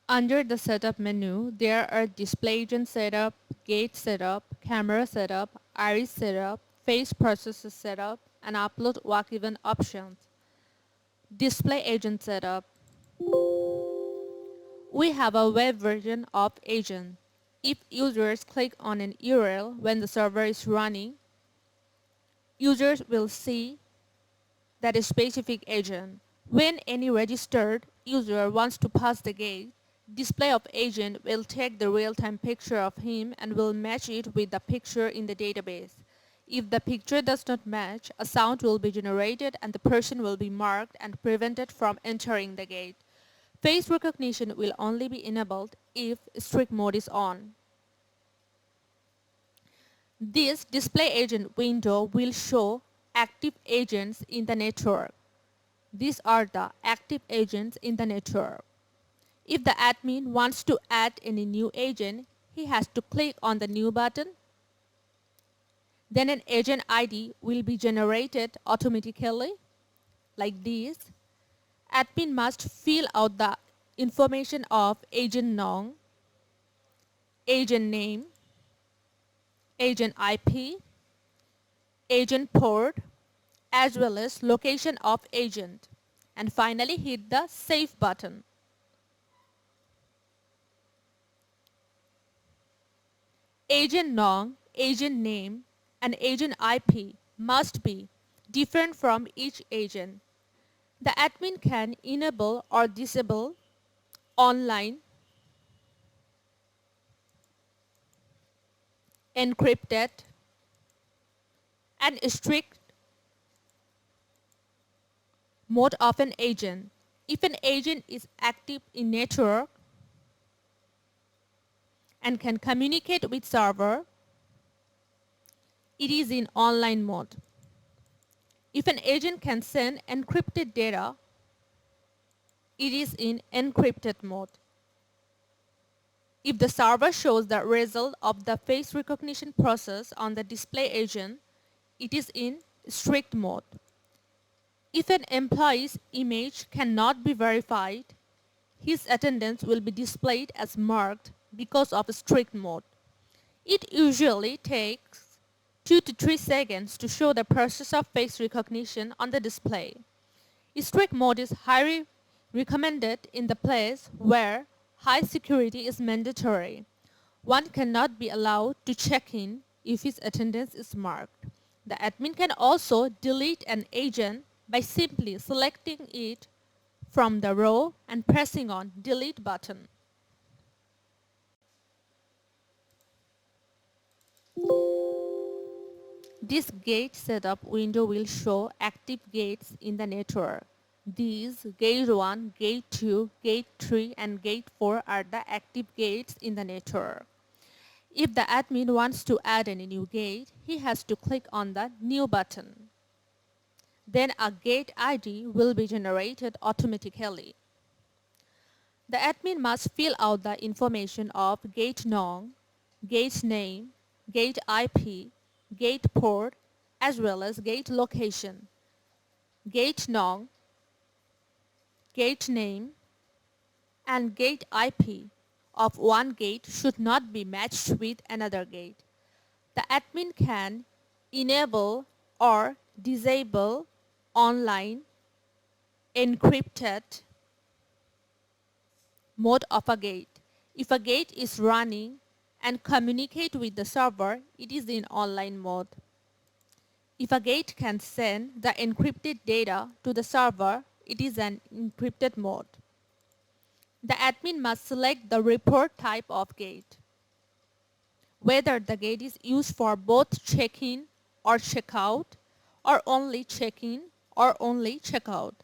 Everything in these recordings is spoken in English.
Under the Setup menu, there are Display Agent Setup, Gate Setup, Camera Setup, Iris Setup, Face Processor Setup, and Upload Walk Event options. Display Agent Setup. We have a web version of Agent. If users click on an URL when the server is running, users will see that a specific agent. When any registered user wants to pass the gate, display of agent will take the real-time picture of him and will match it with the picture in the database. If the picture does not match, a sound will be generated and the person will be marked and prevented from entering the gate. Face recognition will only be enabled if strict mode is on. This display agent window will show active agents in the network. These are the active agents in the network. If the admin wants to add any new agent, he has to click on the New button. Then an agent ID will be generated automatically, like this. Admin must fill out the information of agent name, agent name, agent IP, agent port, as well as location of agent, and finally hit the Save button. Agent name, agent name, and agent IP must be different from each agent. The admin can enable or disable online, encrypted, and strict mode of an agent. If an agent is active in network and can communicate with server, it is in online mode. If an agent can send encrypted data, it is in encrypted mode. If the server shows the result of the face recognition process on the display agent, it is in strict mode. If an employee's image cannot be verified, his attendance will be displayed as marked because of strict mode. It usually takes 2 to 3 seconds to show the process of face recognition on the display. Strict mode is highly recommended in the place where high security is mandatory. One cannot be allowed to check in if his attendance is marked. The admin can also delete an agent by simply selecting it from the row and pressing on Delete button. This gate setup window will show active gates in the network. These gate 1, gate 2, gate 3 and gate 4 are the active gates in the network. If the admin wants to add any new gate, he has to click on the New button. Then a gate ID will be generated automatically. The admin must fill out the information of gate name, gate name, gate IP, gate port, as well as gate location. Gate name, gate name, and gate IP of one gate should not be matched with another gate. The admin can enable or disable online encrypted mode of a gate. If a gate is running and communicate with the server, it is in online mode. If a gate can send the encrypted data to the server, it is an encrypted mode. The admin must select the report type of gate, whether the gate is used for both check-in or check-out, or only check-in or only check-out.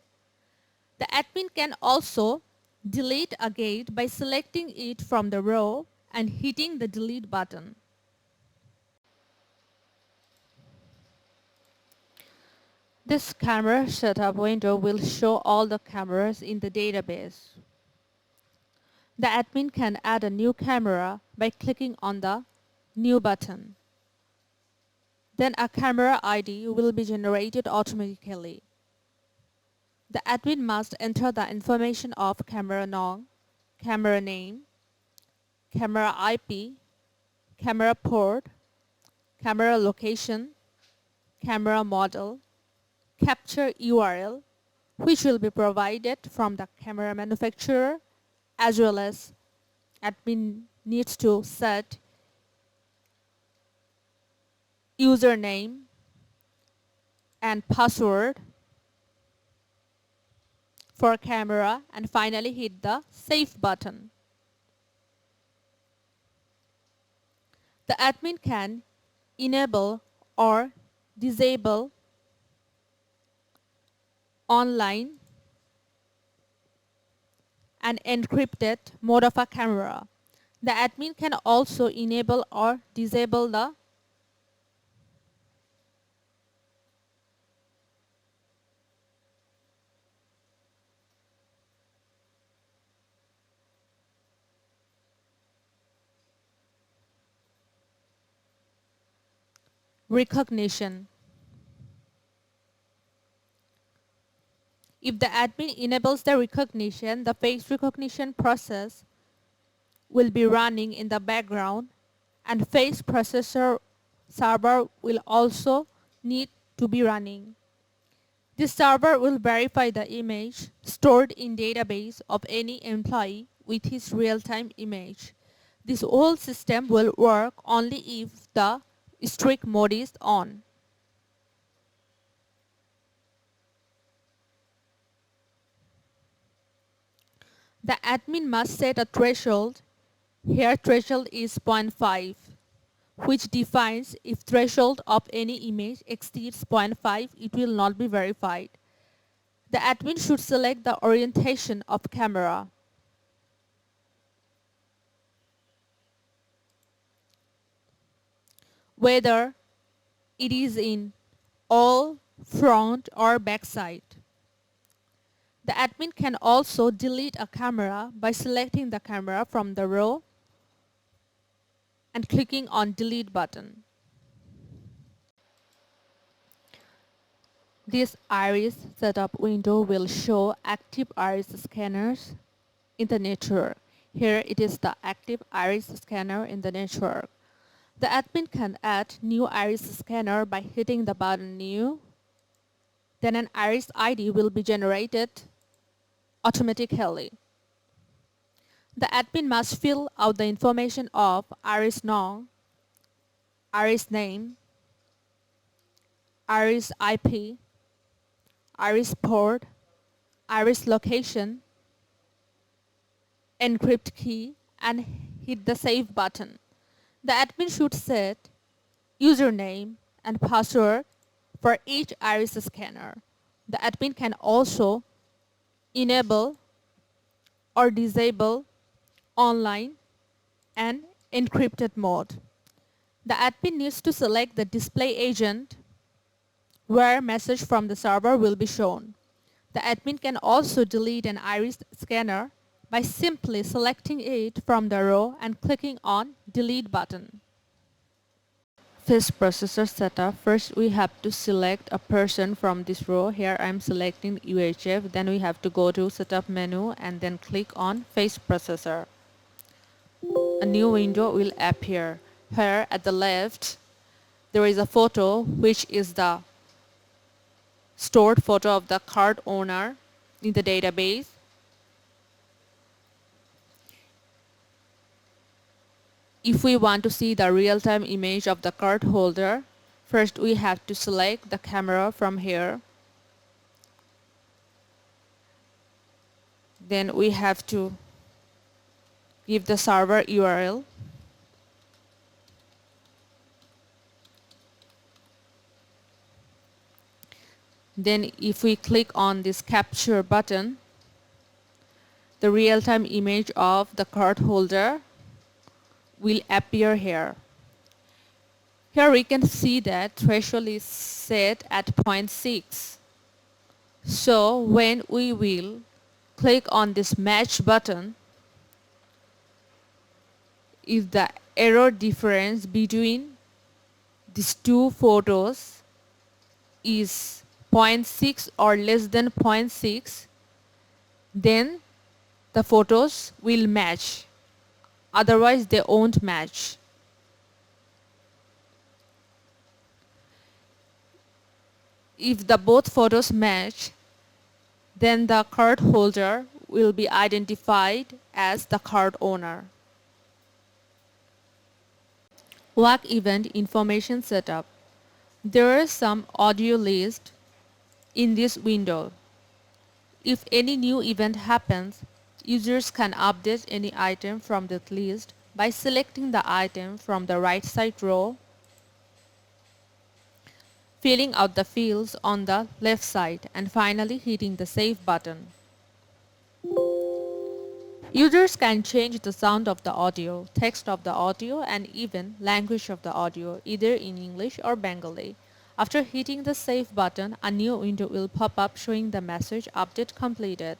The admin can also delete a gate by selecting it from the row and hitting the Delete button. This camera setup window will show all the cameras in the database. The admin can add a new camera by clicking on the New button. Then a camera ID will be generated automatically. The admin must enter the information of camera name, camera name, camera IP, camera port, camera location, camera model, capture URL, which will be provided from the camera manufacturer, as well as admin needs to set username and password for camera, and finally hit the save button. The admin can enable or disable online and encrypted mode of a camera. The admin can also enable or disable the recognition. If the admin enables the recognition, the face recognition process will be running in the background, and face processor server will also need to be running. This server will verify the image stored in database of any employee with his real-time image. This whole system will work only if the strict mode is on. The admin must set a threshold. Here threshold is 0.5, which defines if threshold of any image exceeds 0.5, it will not be verified. The admin should select the orientation of camera. Whether it is in all, front or back side. The admin can also delete a camera by selecting the camera from the row and clicking on delete button. This iris setup window will show active iris scanners in the network. Here it is the active iris scanner in the network. The admin can add new iris scanner by hitting the button new. Then an iris ID will be generated automatically. The admin must fill out the information of iris nom, iris name, iris IP, iris port, iris location, encrypt key, and hit the save button. The admin should set username and password for each iris scanner. The admin can also enable or disable online and encrypted mode. The admin needs to select the display agent where message from the server will be shown. The admin can also delete an iris scanner by simply selecting it from the row and clicking on delete button. Face processor setup. First we have to select a person from this row. Here I am selecting UHF. Then we have to go to setup menu and then click on face processor. A new window will appear. Here at the left there is a photo which is the stored photo of the card owner in the database. If we want to see the real-time image of the card holder, first we have to select the camera from here. Then we have to give the server URL. Then if we click on this capture button, the real-time image of the card holder will appear here. Here we can see that threshold is set at 0.6. So when we will click on this match button, if the error difference between these two photos is 0.6 or less than 0.6, then the photos will match. Otherwise, they won't match. If the both photos match, then the card holder will be identified as the card owner. Walk event information setup. There is some audio list in this window. If any new event happens, users can update any item from that list by selecting the item from the right side row, filling out the fields on the left side, and finally hitting the save button. Users can change the sound of the audio, text of the audio, and even language of the audio, either in English or Bengali. After hitting the save button, a new window will pop up showing the message update completed.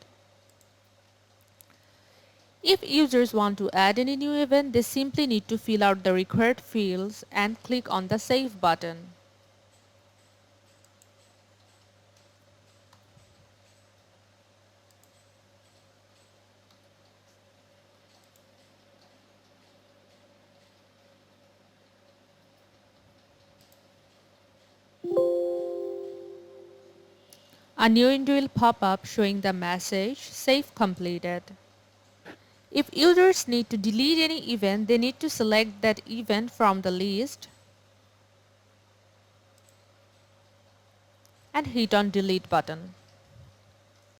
If users want to add any new event, they simply need to fill out the required fields and click on the save button. A new window will pop up showing the message save completed. If users need to delete any event, they need to select that event from the list and hit on delete button.